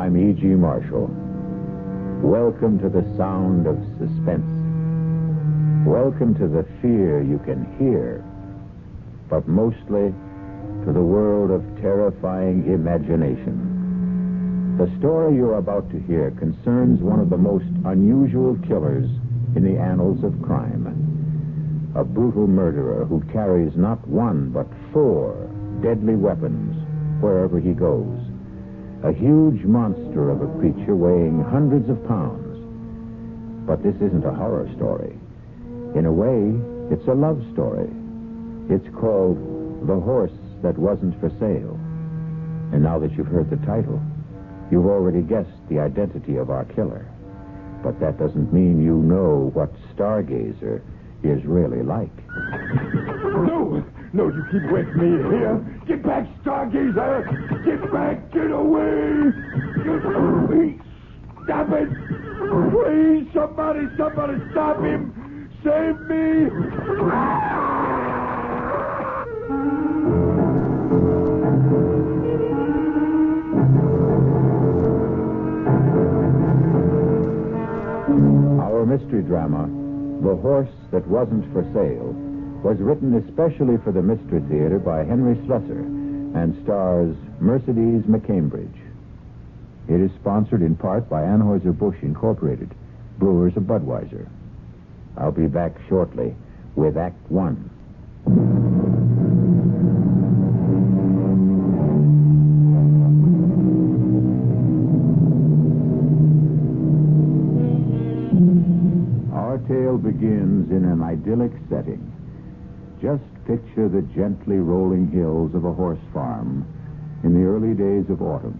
I'm E.G. Marshall. Welcome to the sound of suspense. Welcome to the fear you can hear, but mostly to the world of terrifying imagination. The story you're about to hear concerns one of the most unusual killers in the annals of crime. A brutal murderer who carries not one but 4 deadly weapons wherever he goes. A huge monster of a creature weighing hundreds of pounds. But this isn't a horror story. In a way, it's a love story. It's called The Horse That Wasn't for Sale. And now that you've heard the title, you've already guessed the identity of our killer. But that doesn't mean you know what Stargazer is really like. No, you keep away from me here. Get back, Stargazer! Get back, get away! Stop it! Please, somebody stop him! Save me! Our mystery drama, The Horse That Wasn't for Sale, was written especially for the Mystery Theater by Henry Slessor and stars Mercedes McCambridge. It is sponsored in part by Anheuser-Busch Incorporated, brewers of Budweiser. I'll be back shortly with Act 1. Our tale begins in an idyllic setting. Just picture the gently rolling hills of a horse farm in the early days of autumn.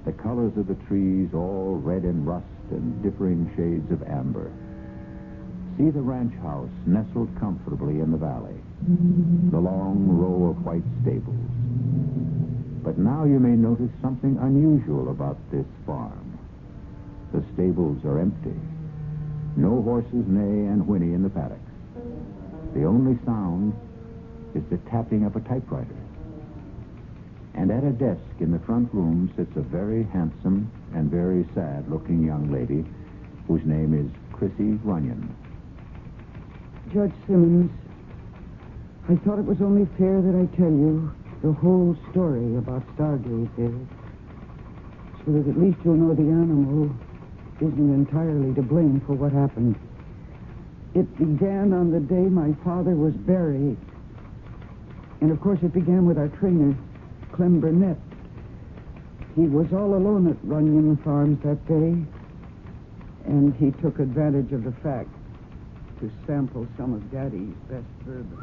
The colors of the trees all red and rust and differing shades of amber. See the ranch house nestled comfortably in the valley. The long row of white stables. But now you may notice something unusual about this farm. The stables are empty. No horses neigh and whinny in the paddocks. The only sound is the tapping of a typewriter. And at a desk in the front room sits a very handsome and very sad-looking young lady whose name is Chrissy Runyon. Judge Simmons, I thought it was only fair that I tell you the whole story about Stargazer, so that at least you'll know the animal isn't entirely to blame for what happened. It began on the day my father was buried. And, of course, it began with our trainer, Clem Burnett. He was all alone at Runyon Farms that day, and he took advantage of the fact to sample some of Daddy's best bourbon.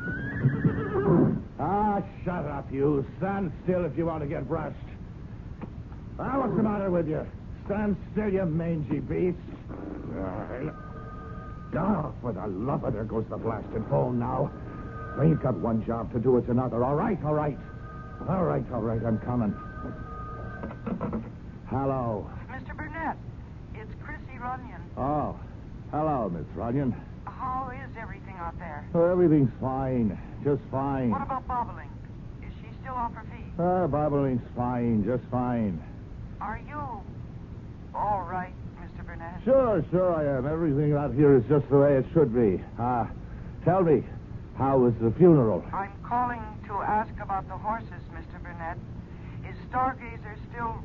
Shut up, you. Stand still if you want to get brushed. What's the matter with you? Stand still, you mangy beast. For the love of... There goes the blasted phone now. I ain't got one job to do, it's another. All right. I'm coming. Hello. Mr. Burnett, it's Chrissy Runyon. Oh, hello, Miss Runyon. How is everything out there? Oh, everything's fine. Just fine. What about bobbling? Is she still off her feet? Bobbling's fine. Just fine. Are you all right, Mr. Burnett? Sure I am. Everything out here is just the way it should be. Tell me, how was the funeral? I'm calling to ask about the horses, Mr. Burnett. Is Stargazer still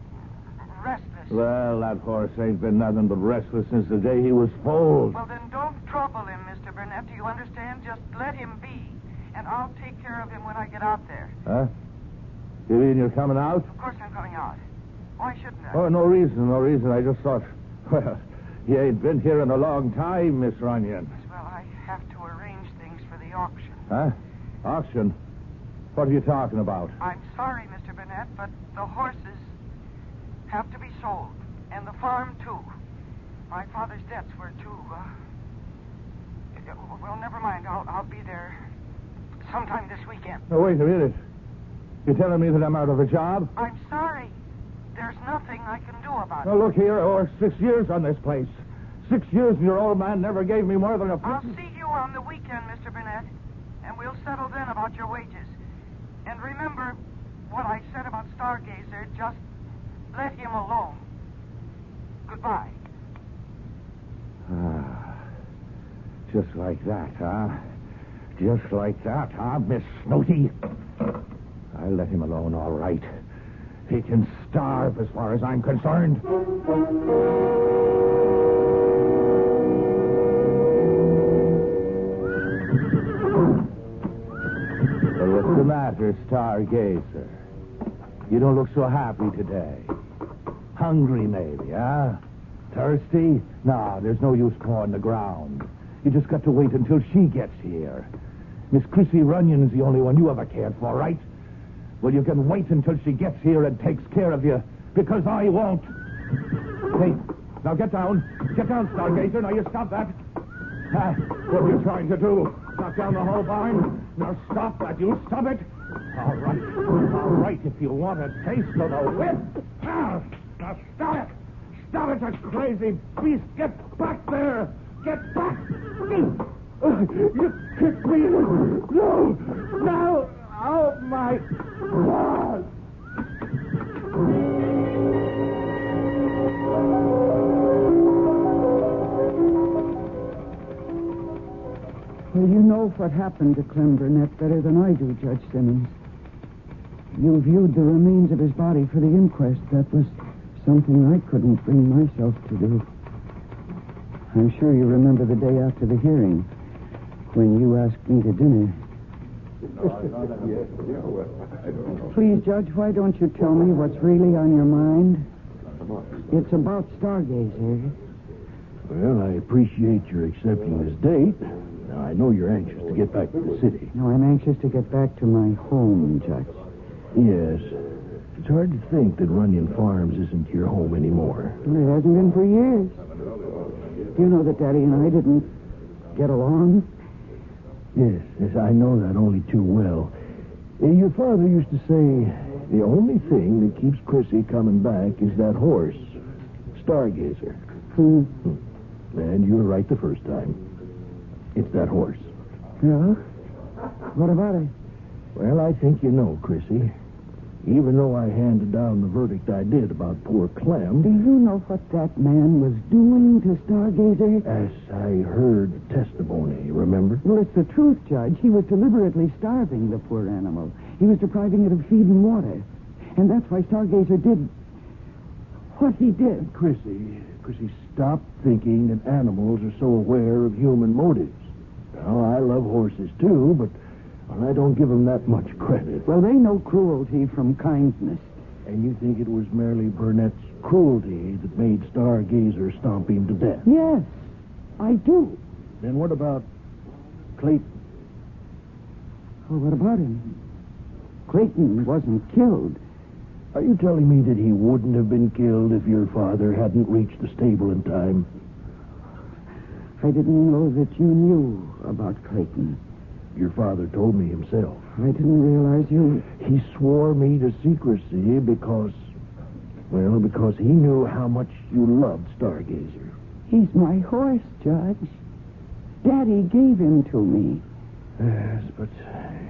restless? Well, that horse ain't been nothing but restless since the day he was foaled. Well, then don't trouble him, Mr. Burnett. Do you understand? Just let him be, and I'll take care of him when I get out there. Huh? You mean you're coming out? Of course I'm coming out. Why shouldn't I? Oh, no reason. I just thought, well, you ain't been here in a long time, Miss Runyon. Well, I have to arrange things for the auction. Huh? Auction? What are you talking about? I'm sorry, Mr. Burnett, but the horses have to be sold, and the farm, too. My father's debts were, too. Well, never mind. I'll be there sometime this weekend. Now, wait a minute. You're telling me that I'm out of a job? I'm sorry. There's nothing I can do about it. Now, look here. I worked 6 years on this place. 6 years, and your old man never gave me more than a... I'll see you on the weekend, Mr. Burnett, and we'll settle then about your wages. And remember what I said about Stargazer. Just let him alone. goodbye. Just like that, huh? Just like that, huh, Miss Snooty? I'll let him alone, all right. He can starve as far as I'm concerned. What's the matter, Stargazer? You don't look so happy today. Hungry, maybe, huh? Thirsty? No, there's no use pawing the ground. You just got to wait until she gets here. Miss Chrissy Runyon is the only one you ever cared for, right? Well, you can wait until she gets here and takes care of you, because I won't. Hey, now get down. Get down, Stargazer. Now you stop that. What are you trying to do? Knock down the whole barn? Now stop that. You stop it. All right, if you want a taste of the whip. Now stop it. Stop it, you crazy beast. Get back there. Get back. You kicked me. No. Oh, my God. Well, you know what happened to Clem Burnett better than I do, Judge Simmons. You viewed the remains of his body for the inquest. That was something I couldn't bring myself to do. I'm sure you remember the day after the hearing, when you asked me to dinner. Please, Judge, why don't you tell me what's really on your mind? It's about Stargazer. Well, I appreciate your accepting this date. Now, I know you're anxious to get back to the city. No, I'm anxious to get back to my home, Judge. Yes. It's hard to think that Runyon Farms isn't your home anymore. Well, it hasn't been for years. You know that Daddy and I didn't get along? Yes, I know that only too well. Your father used to say, the only thing that keeps Chrissy coming back is that horse, Stargazer. And you were right the first time. It's that horse. Yeah? What about it? Well, I think you know, Chrissy. Even though I handed down the verdict I did about poor Clem... Do you know what that man was doing to Stargazer? As I heard testimony, remember? Well, it's the truth, Judge. He was deliberately starving the poor animal. He was depriving it of feed and water. And that's why Stargazer did what he did. Chrissy, stop thinking that animals are so aware of human motives. Now, I love horses, too, but I don't give them that much credit. Well, they know cruelty from kindness. And you think it was merely Burnett's cruelty that made Stargazer stomp him to death? Yes, I do. Then what about Clayton? Well, what about him? Clayton wasn't killed. Are you telling me that he wouldn't have been killed if your father hadn't reached the stable in time? I didn't know that you knew about Clayton. Your father told me himself. I didn't realize you... He swore me to secrecy because he knew how much you loved Stargazer. He's my horse, Judge. Daddy gave him to me. Yes, but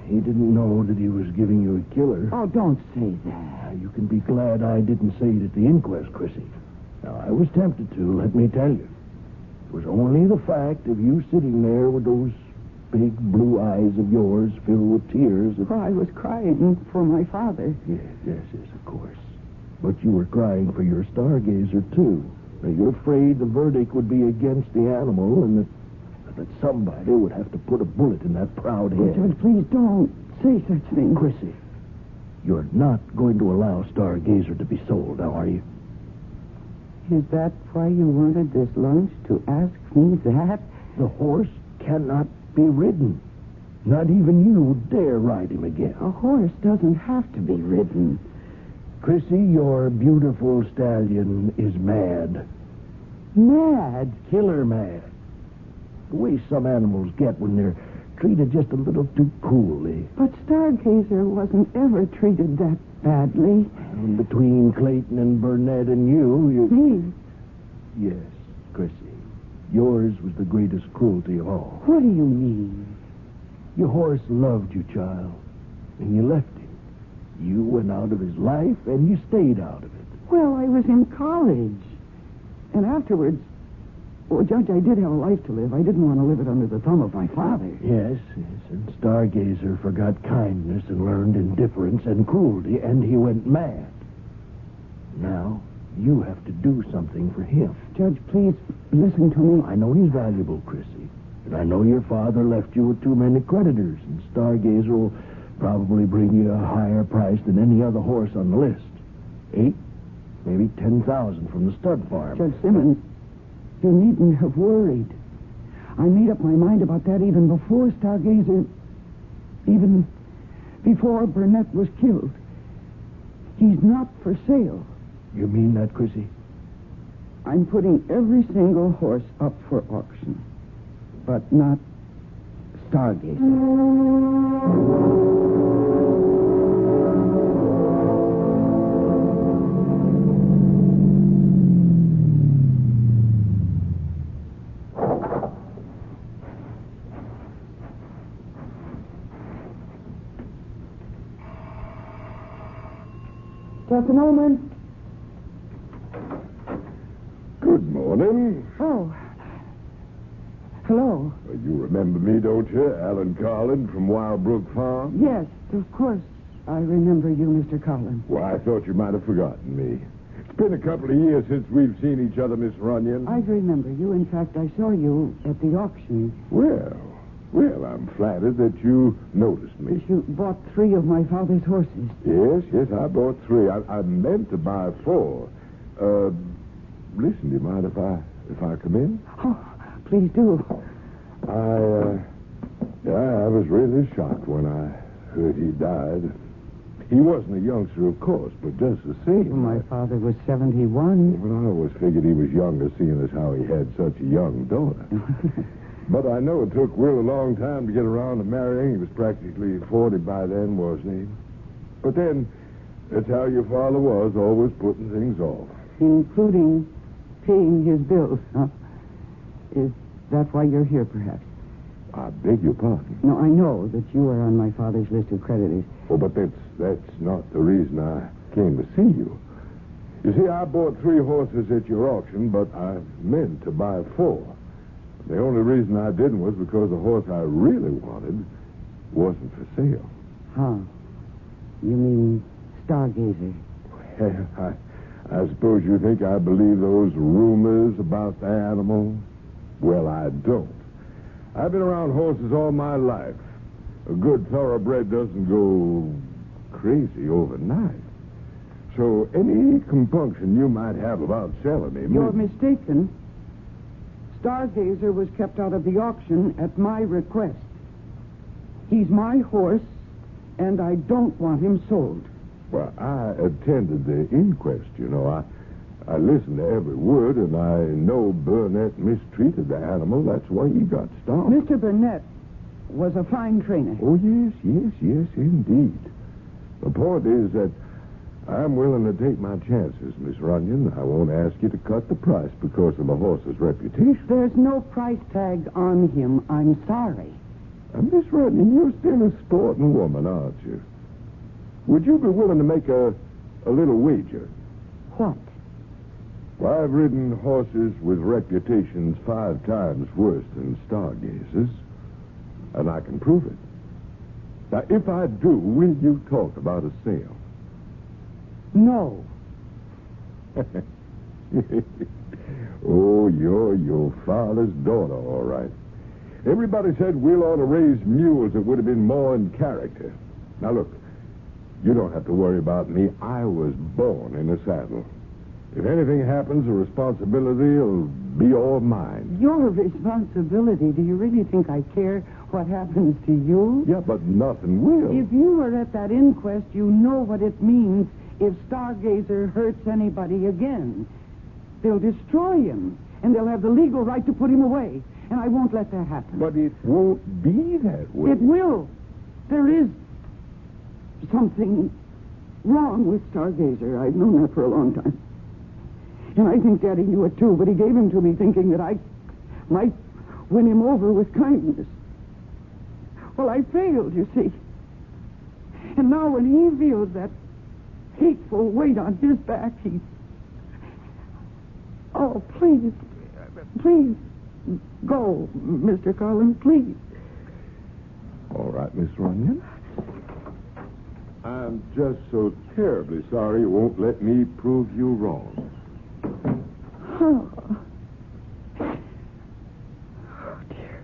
he didn't know that he was giving you a killer. Oh, don't say that. You can be glad I didn't say it at the inquest, Chrissy. Now, I was tempted to, let me tell you. It was only the fact of you sitting there with those big blue eyes of yours filled with tears. Well, I was crying for my father. Yes, of course. But you were crying for your Stargazer, too. Now, you're afraid the verdict would be against the animal and that somebody would have to put a bullet in that proud head. Judge, please don't say such things. Chrissy, you're not going to allow Stargazer to be sold, now, are you? Is that why you wanted this lunch, to ask me that? The horse cannot be ridden. Not even you dare ride him again. A horse doesn't have to be ridden. Chrissy, your beautiful stallion is mad. Mad? Killer mad. The way some animals get when they're treated just a little too cruelly. But Stargazer wasn't ever treated that badly. And between Clayton and Burnett and you... Me? Yes, Chrissy. Yours was the greatest cruelty of all. What do you mean? Your horse loved you, child, and you left him. You went out of his life, and you stayed out of it. Well, I was in college. And afterwards, well, Judge, I did have a life to live. I didn't want to live it under the thumb of my father. Yes, and Stargazer forgot kindness and learned indifference and cruelty, and he went mad. Now, you have to do something for him. Judge, please listen to me. I know he's valuable, Chrissy. And I know your father left you with too many creditors, and Stargazer will probably bring you a higher price than any other horse on the list. 8, maybe 10,000 from the stud farm. Judge Simmons, you needn't have worried. I made up my mind about that even before Stargazer, even before Burnett was killed. He's not for sale. You mean that, Chrissy? I'm putting every single horse up for auction, but not Stargazer. Just a moment. Good morning. Oh. Hello. You remember me, don't you? Alan Carlin from Wildbrook Farm? Yes, of course. I remember you, Mr. Carlin. Well, I thought you might have forgotten me. It's been a couple of years since we've seen each other, Miss Runyon. I remember you. In fact, I saw you at the auction. Well, I'm flattered that you noticed me. You bought 3 of my father's horses. Yes, I bought 3. I meant to buy 4. Listen, do you mind if I come in? Oh, please do. I was really shocked when I heard he died. He wasn't a youngster, of course, but just the same. Well, my father was 71. Well, I always figured he was younger, seeing as how he had such a young daughter. But I know it took Will a long time to get around to marrying. He was practically 40 by then, wasn't he? But then, that's how your father was, always putting things off. Including paying his bills, huh? Is that why you're here, perhaps? I beg your pardon. No, I know that you are on my father's list of creditors. Oh, but that's not the reason I came to see you. You see, I bought 3 horses at your auction, but I meant to buy 4. The only reason I didn't was because the horse I really wanted wasn't for sale. Huh. You mean Stargazer? I suppose you think I believe those rumors about the animal? Well, I don't. I've been around horses all my life. A good thoroughbred doesn't go crazy overnight. So any compunction you might have about selling him... You're mistaken. Stargazer was kept out of the auction at my request. He's my horse, and I don't want him sold. Well, I attended the inquest, you know. I listened to every word, and I know Burnett mistreated the animal. That's why he got stopped. Mr. Burnett was a fine trainer. Oh, yes, indeed. The point is that I'm willing to take my chances, Miss Runyon. I won't ask you to cut the price because of the horse's reputation. There's no price tag on him. I'm sorry. Miss Runyon, you're still a sporting woman, aren't you? Would you be willing to make a little wager? What? Well, I've ridden horses with reputations 5 times worse than Stargazer's, and I can prove it. Now, if I do, will you talk about a sale? No. Oh, you're your father's daughter, all right. Everybody said Will ought to raise mules that would have been more in character. Now, look, you don't have to worry about me. I was born in a saddle. If anything happens, the responsibility will be all mine. Your responsibility? Do you really think I care what happens to you? Yeah, but nothing will. If you were at that inquest, you know what it means if Stargazer hurts anybody again. They'll destroy him, and they'll have the legal right to put him away. And I won't let that happen. But it won't be that way. It will. There is something wrong with Stargazer. I've known that for a long time. And I think Daddy knew it, too, but he gave him to me thinking that I might win him over with kindness. Well, I failed, you see. And now when he feels that hateful weight on his back, Oh, please. Please. Go, Mr. Carlin, please. All right, Miss Runyon. I'm just so terribly sorry you won't let me prove you wrong. Oh, dear.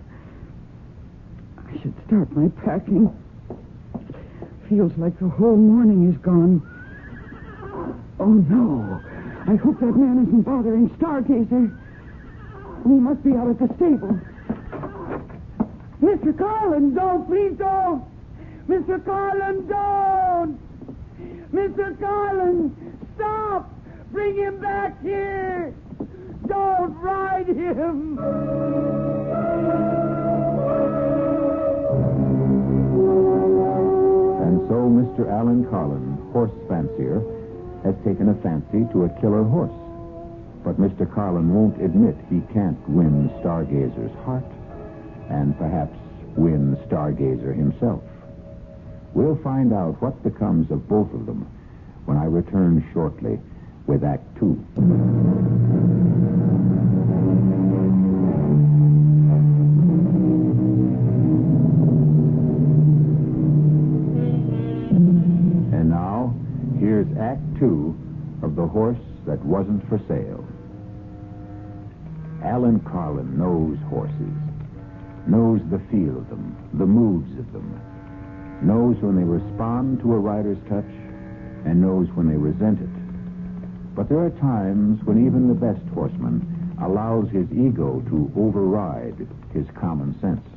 I should start my packing. Feels like the whole morning is gone. Oh, no. I hope that man isn't bothering Stargazer. He must be out at the stable. Mr. Carlin, don't. Please don't. Mr. Carlin, don't. Mr. Carlin, stop. Bring him back here. Don't ride him. And so Mr. Alan Carlin, horse fancier, has taken a fancy to a killer horse. But Mr. Carlin won't admit he can't win Stargazer's heart and perhaps win Stargazer himself. We'll find out what becomes of both of them when I return shortly with Act 2. And now, here's Act 2 of The Horse That Wasn't for Sale. Alan Carlin knows horses, knows the feel of them, the moods of them, knows when they respond to a rider's touch, and knows when they resent it. But there are times when even the best horseman allows his ego to override his common sense.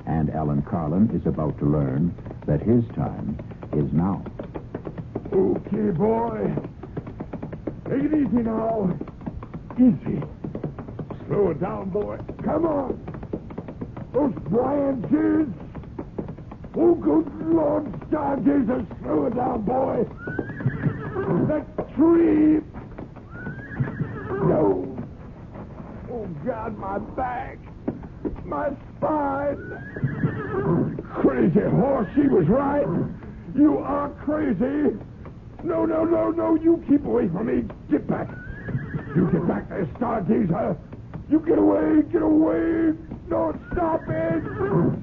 And Alan Carlin is about to learn that his time is now. Okay, boy. Take it easy now. Easy. Slow it down, boy. Come on. Those branches. Oh, good Lord, Stargazer, slow it down, boy. That tree. No. Oh, God, my back. My spine. Crazy horse, she was right. You are crazy. No. You keep away from me. Get back. You get back there, Stargazer. You get away. Don't stop it.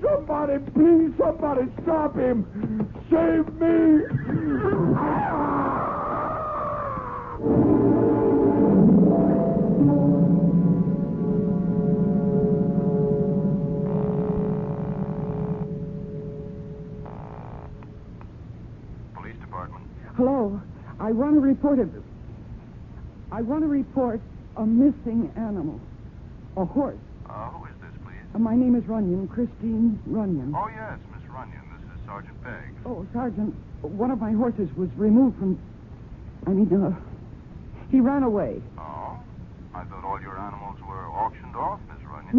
Somebody, please, somebody stop him. Save me. Police department. Hello. I want to report a missing animal. A horse. Who is this, please? My name is Runyon, Christine Runyon. Oh, yes, Miss Runyon. This is Sergeant Beggs. Oh, Sergeant, one of my horses was removed from... he ran away. Oh? I thought all your animals were auctioned off, Miss Runyon.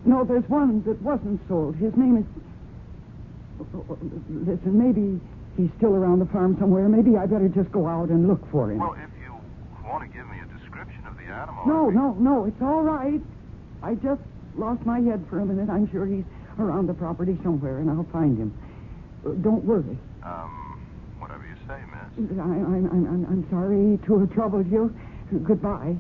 No, there's one that wasn't sold. His name is... Listen, maybe he's still around the farm somewhere. Maybe I better just go out and look for him. Well, if you want to give me a description of the animal... No, it's all right. I just lost my head for a minute. I'm sure he's around the property somewhere, and I'll find him. Don't worry. Whatever you say, miss. I'm sorry to have troubled you. Goodbye.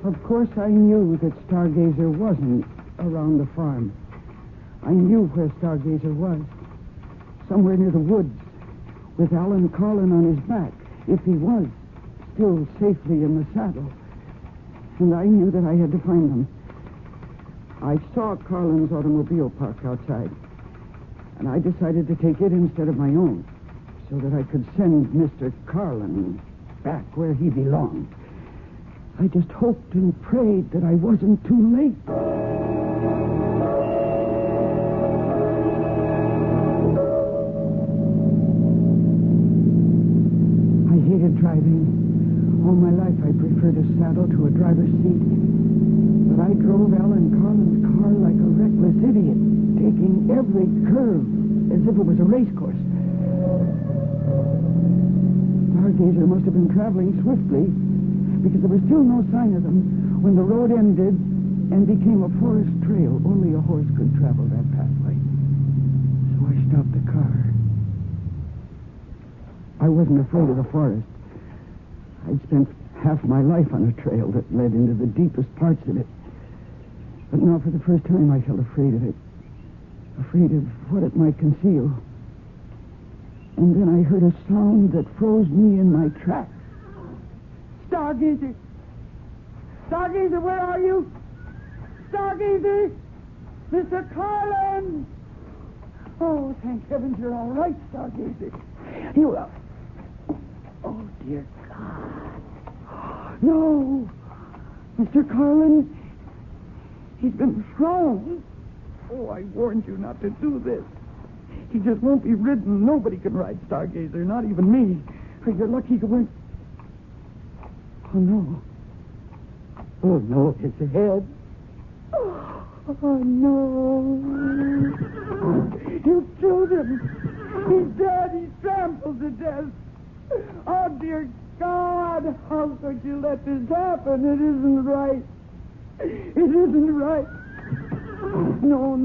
Of course, I knew that Stargazer wasn't around the farm. I knew where Stargazer was. Somewhere near the woods, with Alan Carlin on his back, if he was still safely in the saddle. And I knew that I had to find him. I saw Carlin's automobile parked outside, and I decided to take it instead of my own, so that I could send Mr. Carlin back where he belonged. I just hoped and prayed that I wasn't too late. I hated driving. All my life I preferred a saddle to a driver's seat. But I drove Alan Carlin's car like a reckless idiot, taking every curve as if it was a race course. Stargazer must have been traveling swiftly, because there was still no sign of them when the road ended and became a forest trail. Only a horse could travel that pathway. So I stopped the car. I wasn't afraid of the forest. I'd spent half my life on a trail that led into the deepest parts of it. But now for the first time I felt afraid of it. Afraid of what it might conceal. And then I heard a sound that froze me in my tracks. Stargazer! Stargazer, where are you? Stargazer! Mr. Carlin! Oh, thank heavens you're all right, Stargazer. You are... Oh, dear God. No! Mr. Carlin, he's been thrown. Oh, I warned you not to do this. He just won't be ridden. Nobody can ride Stargazer, not even me. For you're lucky you weren't... Oh, no. Oh, no, his head. Oh, no. You killed him. He's dead. He's trampled to death. Oh, dear God. How could you let this happen? It isn't right. It isn't right. No,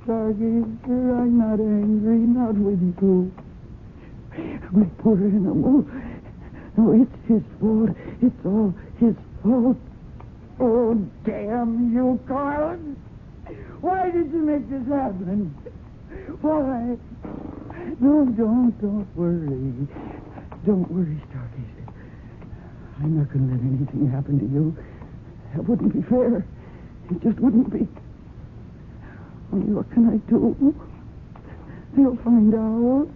Stargazer. I'm not angry. Not with you. My poor animal. No, it's his fault. It's all his fault. Oh, damn you, Carlin. Why did you make this happen? Why? No, don't worry. Don't worry, Stargazer. I'm not going to let anything happen to you. That wouldn't be fair. It just wouldn't be. Only what can I do? They'll find out.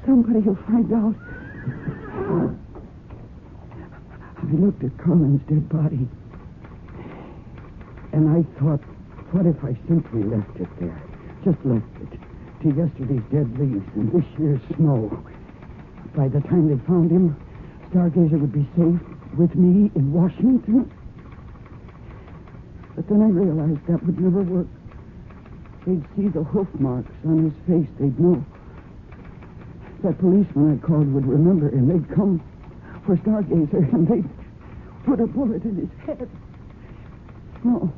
Somebody will find out. I looked at Carlin's dead body, and I thought, what if I simply left it there? Just left it to yesterday's dead leaves and this year's snow. By the time they found him, Stargazer would be safe with me in Washington. But then I realized that would never work. They'd see the hoof marks on his face. They'd know. That policeman I called would remember, and they'd come for Stargazer, and they'd put a bullet in his head. No,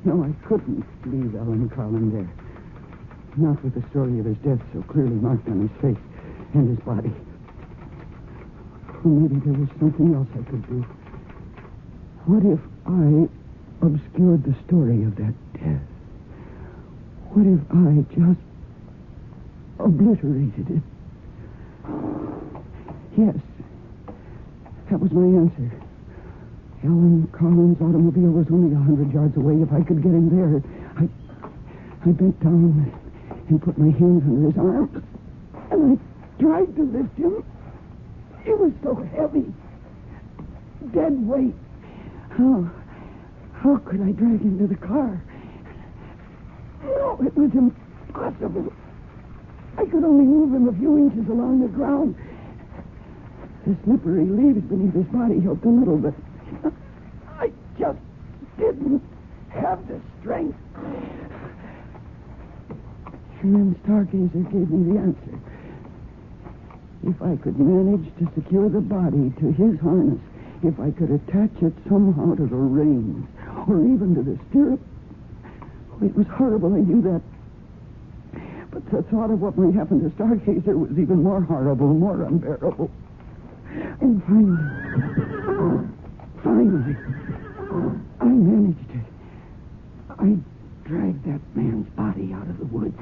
I couldn't leave Alan Carlin there. Not with the story of his death so clearly marked on his face and his body. Or maybe there was something else I could do. What if I obscured the story of that death? What if I just obliterated it? Yes, that was my answer. Alan Carlin's automobile was only 100 yards away. If I could get him there, I bent down and put my hands under his arms, and I tried to lift him. It was so heavy. Dead weight. How could I drag him to the car? No, it was impossible. I could only move him a few inches along the ground. The slippery leaves beneath his body helped a little, but I just didn't have the strength. And then Stargazer gave me the answer. If I could manage to secure the body to his harness, if I could attach it somehow to the reins, or even to the stirrup. It was horrible, I knew that. But the thought of what might happen to Stargazer was even more horrible, more unbearable. And finally, I managed it. I dragged that man's body out of the woods,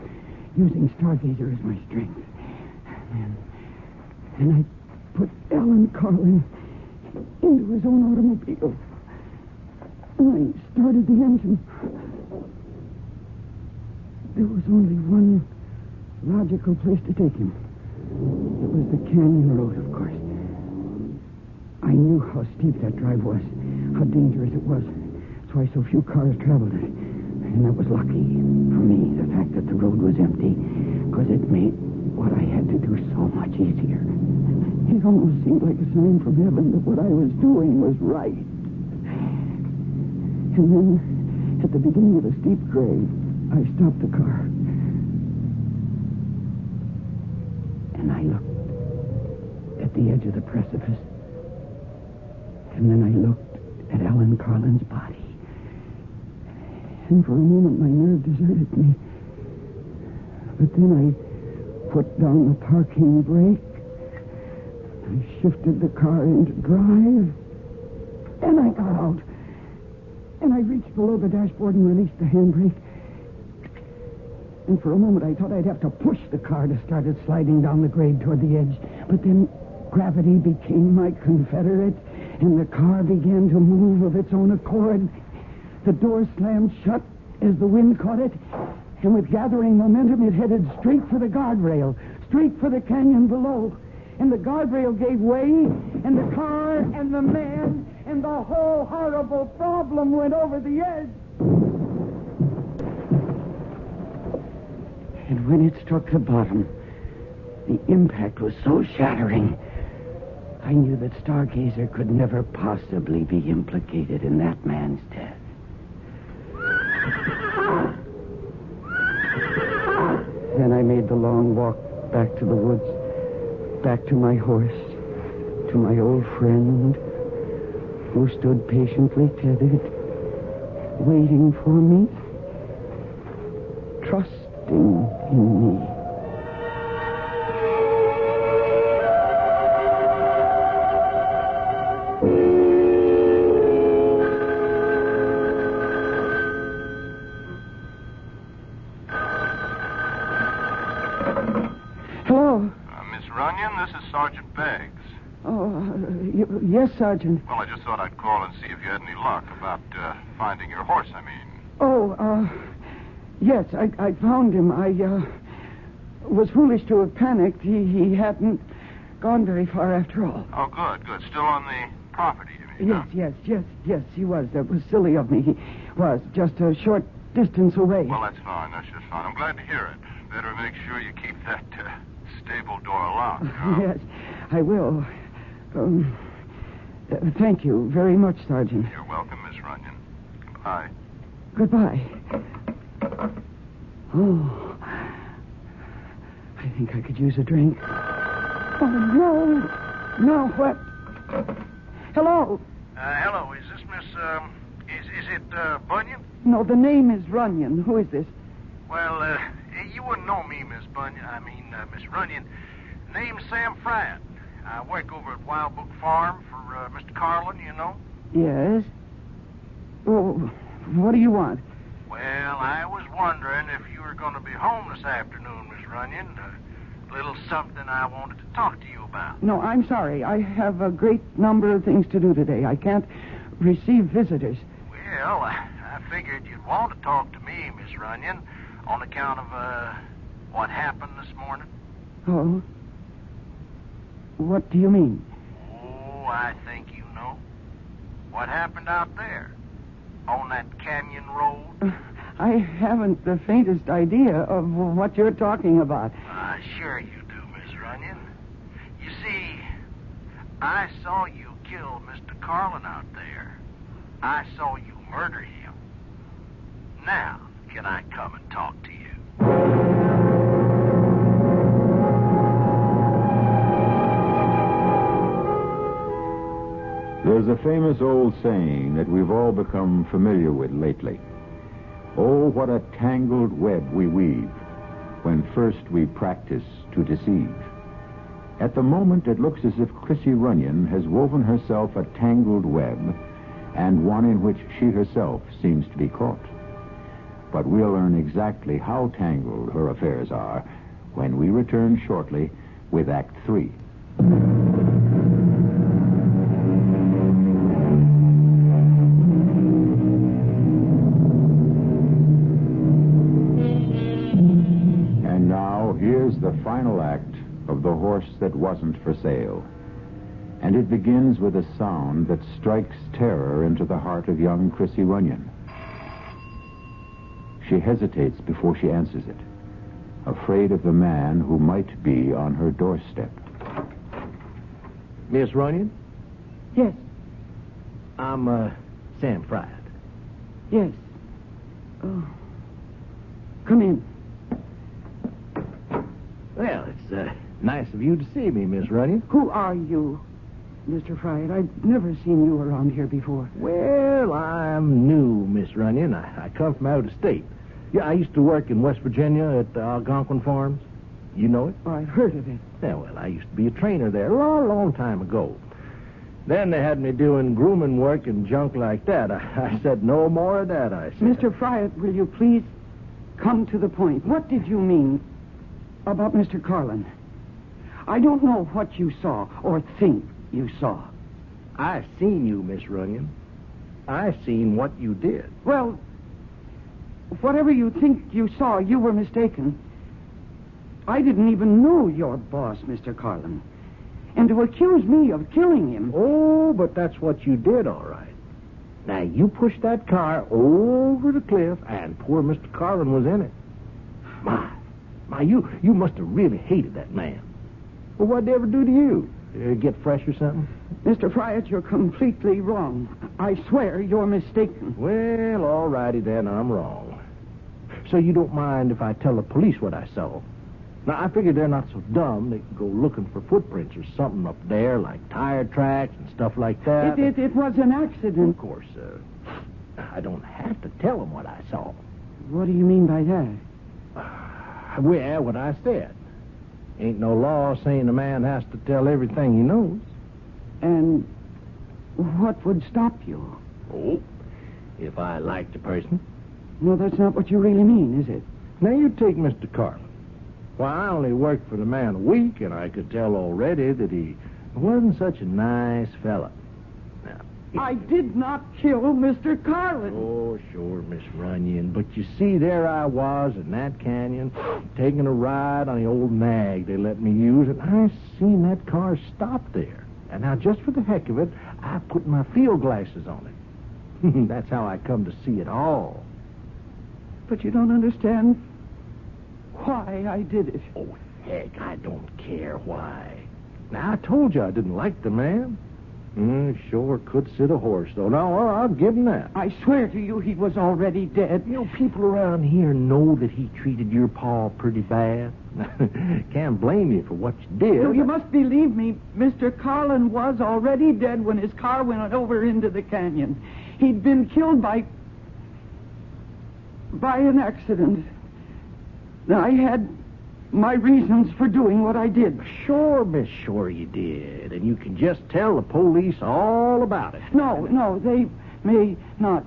using Stargazer as my strength. And I put Alan Carlin into his own automobile. And I started the engine. There was only one logical place to take him. It was the canyon road, of course. I knew how steep that drive was, how dangerous it was. That's why so few cars traveled it. And that was lucky for me, the fact that the road was empty, because it made what I had to do so much easier. It almost seemed like a sign from heaven that what I was doing was right. And then, at the beginning of a steep grade, I stopped the car. And I looked at the edge of the precipice. And then I looked at Ellen Carlin's body. And for a moment, my nerve deserted me. But then I put down the parking brake. I shifted the car into drive. Then I got out. And I reached below the dashboard and released the handbrake. And for a moment, I thought I'd have to push the car to start it sliding down the grade toward the edge. But then gravity became my confederate, and the car began to move of its own accord. The door slammed shut as the wind caught it, and with gathering momentum, it headed straight for the guardrail, straight for the canyon below. And the guardrail gave way, and the car and the man and the whole horrible problem went over the edge. And when it struck the bottom, the impact was so shattering, I knew that Stargazer could never possibly be implicated in that man's death. Then I made the long walk back to the woods, back to my horse, to my old friend, who stood patiently tethered, waiting for me, trusting in me. Hello? Miss Runyon, this is Sergeant Beggs. Yes, Sergeant. Well, I just thought I'd call and see if you had any luck about finding your horse, I mean. Yes, I found him. I was foolish to have panicked. He hadn't gone very far after all. Oh, good. Still on the property, you mean? Yes, he was. That was silly of me. He was just a short distance away. Well, that's fine. That's just fine. I'm glad to hear it. Better make sure you keep that stable door locked. You know? Yes, I will. Thank you very much, Sergeant. You're welcome, Miss Runyon. Goodbye. Goodbye. Oh, I think I could use a drink. Oh, no. No, what? Hello? Hello, is this Miss, is it, Bunyan? No, the name is Runyon. Who is this? Well, you wouldn't know me, Miss Bunyan. Miss Runyon. Name's Sam Fradd. I work over at Wild Book Farm for, Mr. Carlin, you know? Yes. Oh, what do you want? Well, I was wondering if you were going to be home this afternoon, Miss Runyon. A little something I wanted to talk to you about. No, I'm sorry. I have a great number of things to do today. I can't receive visitors. Well, I figured you'd want to talk to me, Miss Runyon, on account of, what happened this morning. Oh? What do you mean? Oh, I think you know. What happened out there? On that canyon road? I haven't the faintest idea of what you're talking about. Sure you do, Miss Runyon. You see, I saw you kill Mr. Carlin out there. I saw you murder him. Now, can I come and talk to you? There's a famous old saying that we've all become familiar with lately. Oh, what a tangled web we weave when first we practice to deceive. At the moment, it looks as if Chrissy Runyon has woven herself a tangled web, and one in which she herself seems to be caught. But we'll learn exactly how tangled her affairs are when we return shortly with Act 3. And now, here's the final act of The Horse That Wasn't for Sale. And it begins with a sound that strikes terror into the heart of young Chrissy Runyon. She hesitates before she answers it, afraid of the man who might be on her doorstep. Miss Runyon? Yes. I'm, Sam Fradd. Yes. Oh. Come in. Well, it's, nice of you to see me, Miss Runyon. Who are you? Mr. Fried. I've never seen you around here before. Well, I'm new, Miss Runyon. I come from out of state. Yeah, I used to work in West Virginia at the Algonquin Farms. You know it? Oh, I've heard of it. Yeah, well, I used to be a trainer there a long, long time ago. Then they had me doing grooming work and junk like that. I said, no more of that, I said. Mr. Fried, will you please come to the point? What did you mean about Mr. Carlin? I don't know what you saw or think you saw. I seen you, Miss Runyon. I seen what you did. Well, whatever you think you saw, you were mistaken. I didn't even know your boss, Mr. Carlin. And to accuse me of killing him... Oh, but that's what you did, all right. Now, you pushed that car over the cliff, and poor Mr. Carlin was in it. My, you must have really hated that man. Well, what'd they ever do to you? Get fresh or something? Mr. Friat, you're completely wrong. I swear you're mistaken. Well, all righty then, I'm wrong. So you don't mind if I tell the police what I saw? Now, I figure they're not so dumb they can go looking for footprints or something up there, like tire tracks and stuff like that. It was an accident. Of course, I don't have to tell them what I saw. What do you mean by that? Well, what I said. Ain't no law saying a man has to tell everything he knows. And what would stop you? Oh, if I liked a person. No, that's not what you really mean, is it? Now, you take Mr. Carlin. Well, I only worked for the man a week, and I could tell already that he wasn't such a nice fella. Now, I did not kill Mr. Carlin. Oh, sure, Miss Runyon. But you see, there I was in that canyon, taking a ride on the old nag they let me use, and I seen that car stop there. And now, just for the heck of it, I put my field glasses on it. That's how I come to see it all. But you don't understand why I did it. Oh, heck, I don't care why. Now, I told you I didn't like the man. Sure could sit a horse, though. Now, I'll give him that. I swear to you he was already dead. You know, people around here know that he treated your pa pretty bad. Can't blame you for what you did. No, you must believe me. Mr. Carlin was already dead when his car went over into the canyon. He'd been killed by an accident. I had my reasons for doing what I did. Sure, Miss, sure you did. And you can just tell the police all about it. No, they may not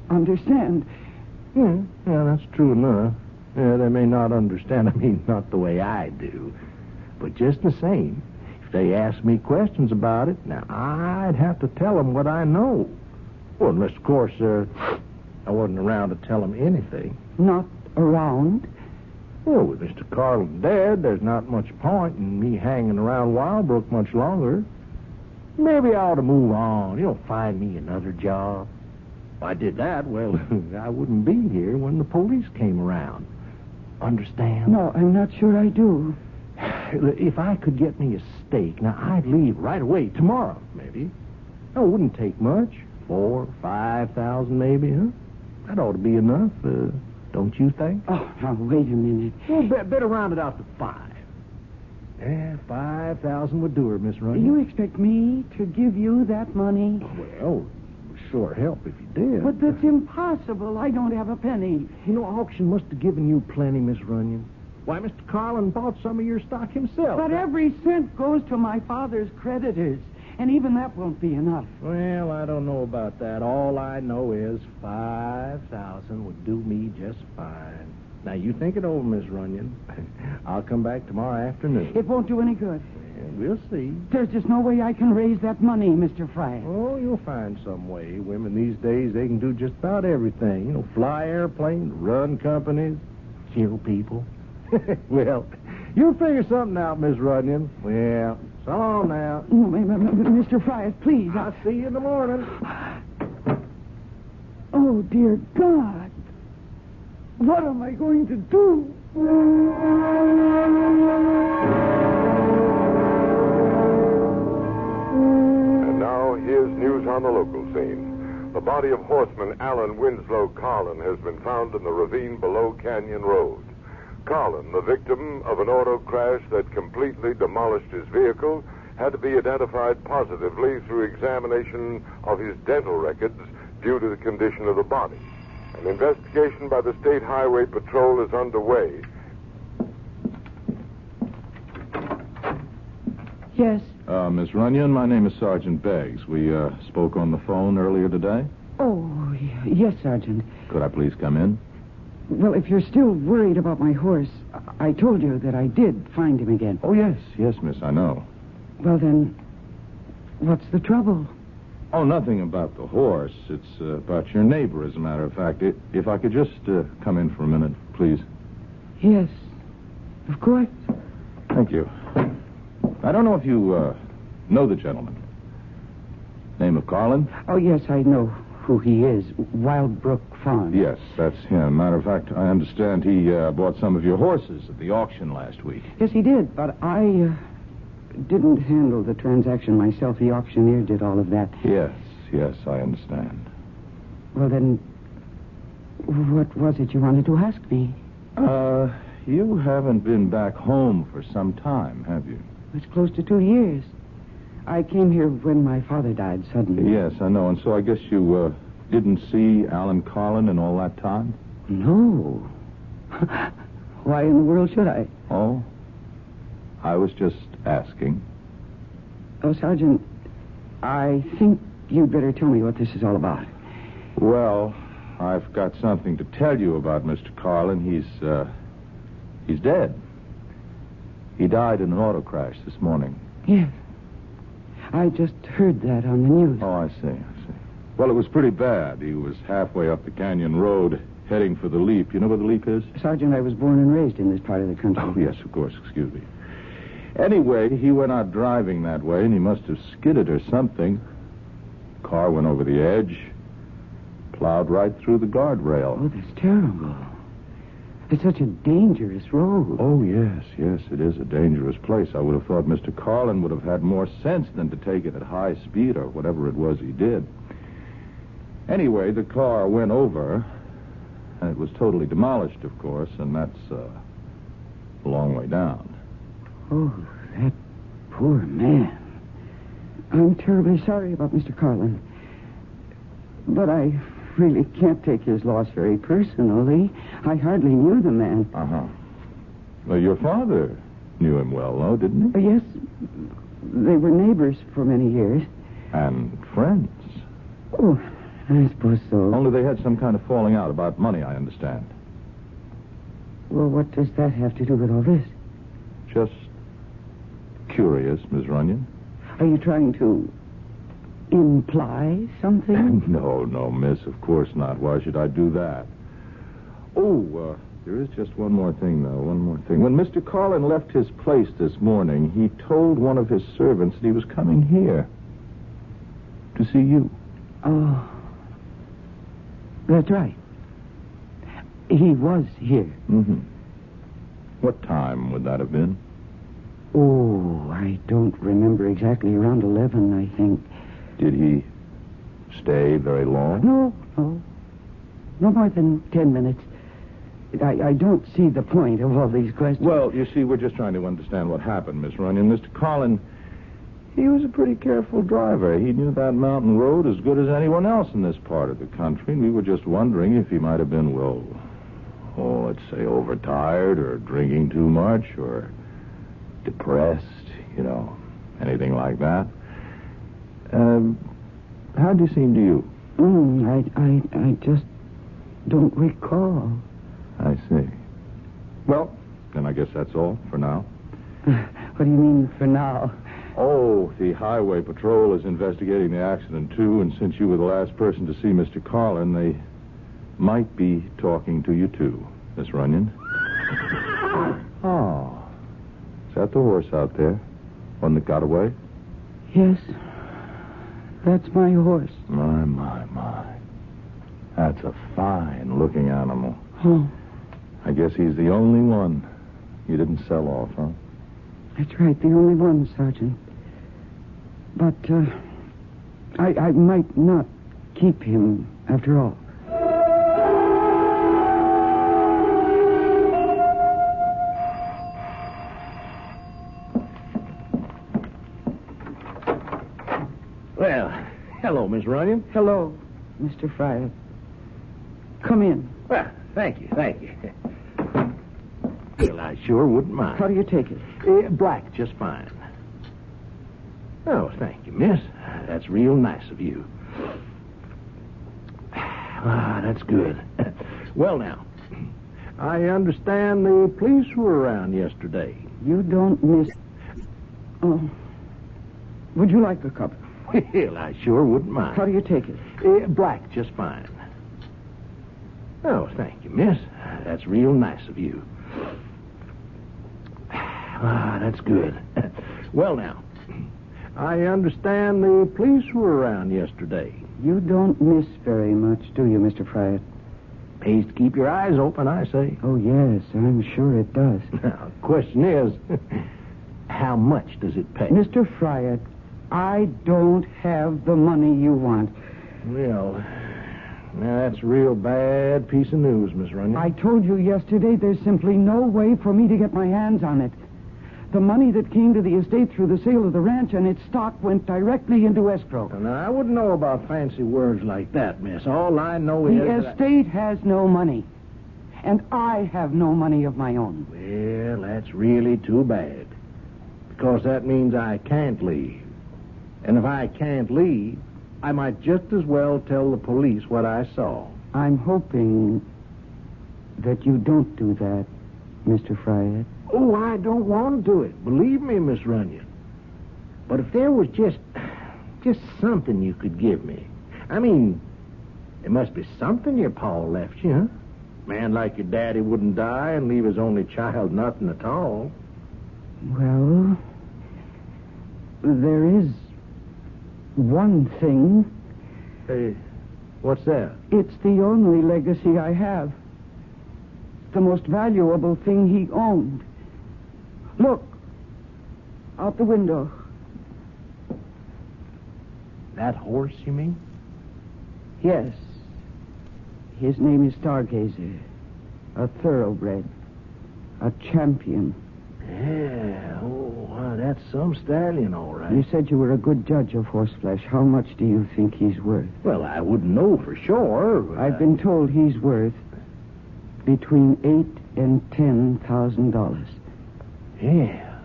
understand. Yeah, that's true enough. Yeah, they may not understand. I mean, not the way I do. But just the same, if they ask me questions about it, now, I'd have to tell them what I know. Well, unless, of course, I wasn't around to tell them anything. Not around? Well, with Mr. Carlin dead, there's not much point in me hanging around Wildbrook much longer. Maybe I ought to move on, find me another job. If I did that, well, I wouldn't be here when the police came around. Understand? No, I'm not sure I do. If I could get me a stake, now, I'd leave right away, tomorrow, maybe. It wouldn't take much. 4,000 or 5,000, maybe, huh? That ought to be enough, don't you think? Oh, now, wait a minute. Well, better round it out to 5. Yeah, 5,000 would do her, Miss Runyon. You expect me to give you that money? Well, it would sure help if you did. But that's impossible. I don't have a penny. Auction must have given you plenty, Miss Runyon. Why, Mr. Carlin bought some of your stock himself. But every cent goes to my father's creditors. And even that won't be enough. Well, I don't know about that. All I know is 5,000 would do me just fine. Now, you think it over, Miss Runyon. I'll come back tomorrow afternoon. It won't do any good. Yeah, we'll see. There's just no way I can raise that money, Mr. Fry. Oh, you'll find some way. Women these days, they can do just about everything. Fly airplanes, run companies, kill people. Well, you'll figure something out, Miss Runyon. Well, so long now. Mr. Fry, please. I'll see you in the morning. Oh, dear God. What am I going to do? And now, here's news on the local scene. The body of horseman Alan Winslow Carlin has been found in the ravine below Canyon Road. Carlin, the victim of an auto crash that completely demolished his vehicle, had to be identified positively through examination of his dental records due to the condition of the body. An investigation by the State Highway Patrol is underway. Yes. Miss Runyon, my name is Sergeant Beggs. We spoke on the phone earlier today. Oh, yes, Sergeant. Could I please come in? Well, if you're still worried about my horse, I told you that I did find him again. Oh, yes, miss, I know. Well, then, what's the trouble? Oh, nothing about the horse. It's about your neighbor, as a matter of fact. If I could just come in for a minute, please. Yes, of course. Thank you. I don't know if you know the gentleman. Name of Carlin? Oh, yes, I know who he is. Wildbrook Farm. Yes, that's him. Matter of fact, I understand he bought some of your horses at the auction last week. Yes, he did, but I didn't handle the transaction myself. The auctioneer did all of that. Yes, I understand. Well, then, what was it you wanted to ask me? You haven't been back home for some time, have you? It's close to 2 years. I came here when my father died suddenly. Yes, I know. And so I guess you didn't see Alan Carlin in all that time? No. Why in the world should I? Oh? I was just asking. Oh, Sergeant, I think you'd better tell me what this is all about. Well, I've got something to tell you about Mr. Carlin. He's dead. He died in an auto crash this morning. Yes. I just heard that on the news. Oh, I see. Well, it was pretty bad. He was halfway up the canyon road, heading for the Leap. You know where the Leap is? Sergeant, I was born and raised in this part of the country. Oh, yes, of course. Excuse me. Anyway, he went out driving that way, and he must have skidded or something. Car went over the edge, plowed right through the guardrail. Oh, that's terrible. It's such a dangerous road. Oh, yes, it is a dangerous place. I would have thought Mr. Carlin would have had more sense than to take it at high speed or whatever it was he did. Anyway, the car went over, and it was totally demolished, of course, and that's a long way down. Oh, that poor man. I'm terribly sorry about Mr. Carlin. But I really can't take his loss very personally. I hardly knew the man. Uh-huh. Well, your father knew him well, though, didn't he? Yes. They were neighbors for many years. And friends. Oh, I suppose so. Only they had some kind of falling out about money, I understand. Well, what does that have to do with all this? Just curious, Miss Runyon. Are you trying to imply something? No, miss, of course not. Why should I do that? Oh, there is just one more thing, though. One more thing. When Mr. Carlin left his place this morning, he told one of his servants that he was coming here to see you. Oh, that's right. He was here. Mm-hmm. What time would that have been? Oh, I don't remember exactly. Around 11, I think. Did he stay very long? No. No more than 10 minutes. I don't see the point of all these questions. Well, you see, we're just trying to understand what happened, Miss Runyon. Mr. Carlin, he was a pretty careful driver. He knew that mountain road as good as anyone else in this part of the country. And we were just wondering if he might have been, let's say overtired or drinking too much or depressed, anything like that. How'd he seem to you? I just don't recall. I see. Well, then I guess that's all for now. What do you mean, for now? Oh, the Highway Patrol is investigating the accident, too, and since you were the last person to see Mr. Carlin, they might be talking to you, too, Miss Runyon. Oh. Is that the horse out there? One that got away? Yes. That's my horse. My. That's a fine-looking animal. Oh. I guess he's the only one you didn't sell off, huh? That's right, the only one, Sergeant. But, I might not keep him after all. Well, hello, Miss Runyon. Hello, Mr. Fryer. Come in. Well, thank you. Well, I sure wouldn't mind. How do you take it? Black, just fine. Oh, thank you, miss. That's real nice of you. Ah, that's good. Well, now, I understand the police were around yesterday. You don't miss... Oh. Would you like a cup? Well, I sure wouldn't mind. How do you take it? Black, just fine. Oh, thank you, miss. That's real nice of you. Ah, that's good. Well, now, I understand the police were around yesterday. You don't miss very much, do you, Mr. Fryer? Pays to keep your eyes open, I say. Oh, yes, I'm sure it does. Now, the question is, how much does it pay? Mr. Fryer, I don't have the money you want. Well, now that's a real bad piece of news, Miss Runyon. I told you yesterday there's simply no way for me to get my hands on it. The money that came to the estate through the sale of the ranch and its stock went directly into escrow. Now, I wouldn't know about fancy words like that, miss. All I know is... The estate has no money. And I have no money of my own. Well, that's really too bad. Because that means I can't leave. And if I can't leave, I might just as well tell the police what I saw. I'm hoping that you don't do that, Mr. Fryer. Oh, I don't want to do it. Believe me, Miss Runyon. But if there was just something you could give me. I mean, there must be something your pa left you, huh? A man like your daddy wouldn't die and leave his only child nothing at all. Well, there is one thing. Hey, what's that? It's the only legacy I have. The most valuable thing he owned. Look, out the window. That horse, you mean? Yes. His name is Stargazer. A thoroughbred. A champion. Yeah, that's some stallion, all right. You said you were a good judge of horseflesh. How much do you think he's worth? Well, I wouldn't know for sure. I've been told he's worth between $8,000 and $10,000. Yeah.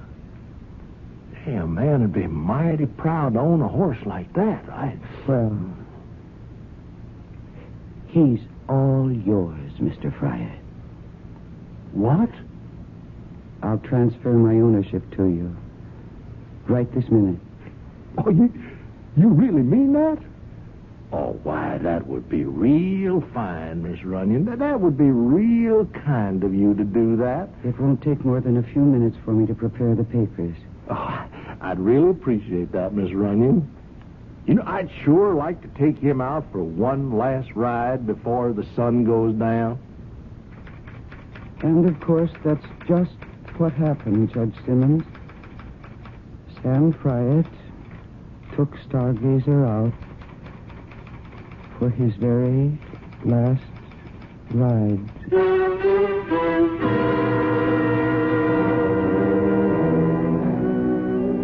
Hey, a man would be mighty proud to own a horse like that, right? Well, he's all yours, Mr. Fryer. What? I'll transfer my ownership to you. Right this minute. Oh, you really mean that? Oh, why, that would be real fine, Miss Runyon. That would be real kind of you to do that. It won't take more than a few minutes for me to prepare the papers. Oh, I'd really appreciate that, Miss Runyon. You know, I'd sure like to take him out for one last ride before the sun goes down. And, of course, that's just what happened, Judge Simmons. Sam Fryer took Stargazer out for his very last ride.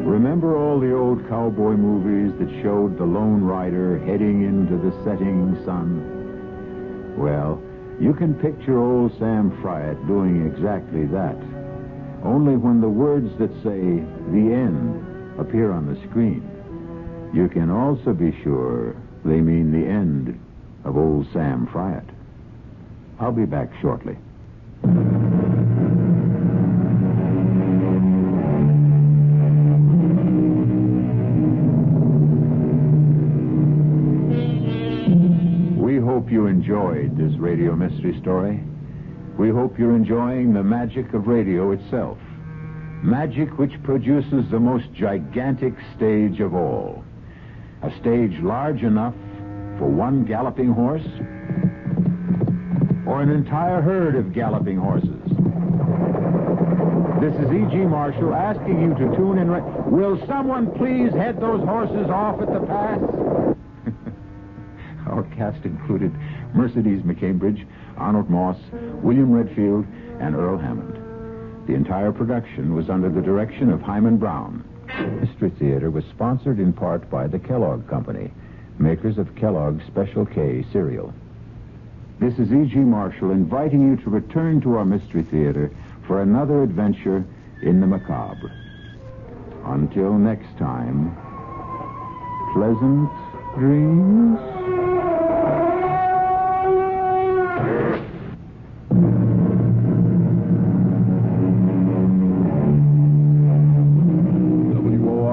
Remember all the old cowboy movies that showed the lone rider heading into the setting sun? Well, you can picture old Sam Fryer doing exactly that. Only when the words that say the end appear on the screen, you can also be sure they mean the end of old Sam Fryer. I'll be back shortly. We hope you enjoyed this radio mystery story. We hope you're enjoying the magic of radio itself. Magic which produces the most gigantic stage of all. A stage large enough for one galloping horse or an entire herd of galloping horses. This is E.G. Marshall asking you to tune in. Will someone please head those horses off at the pass? Our cast included Mercedes McCambridge, Arnold Moss, William Redfield, and Earl Hammond. The entire production was under the direction of Hyman Brown. Mystery Theater was sponsored in part by the Kellogg Company, makers of Kellogg's Special K cereal. This is E.G. Marshall inviting you to return to our Mystery Theater for another adventure in the macabre. Until next time, pleasant dreams.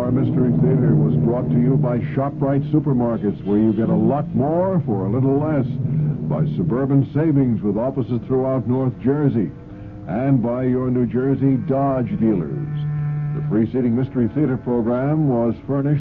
Mystery Theater was brought to you by ShopRite Supermarkets, where you get a lot more for a little less, by Suburban Savings with offices throughout North Jersey, and by your New Jersey Dodge dealers. The preceding Mystery Theater program was furnished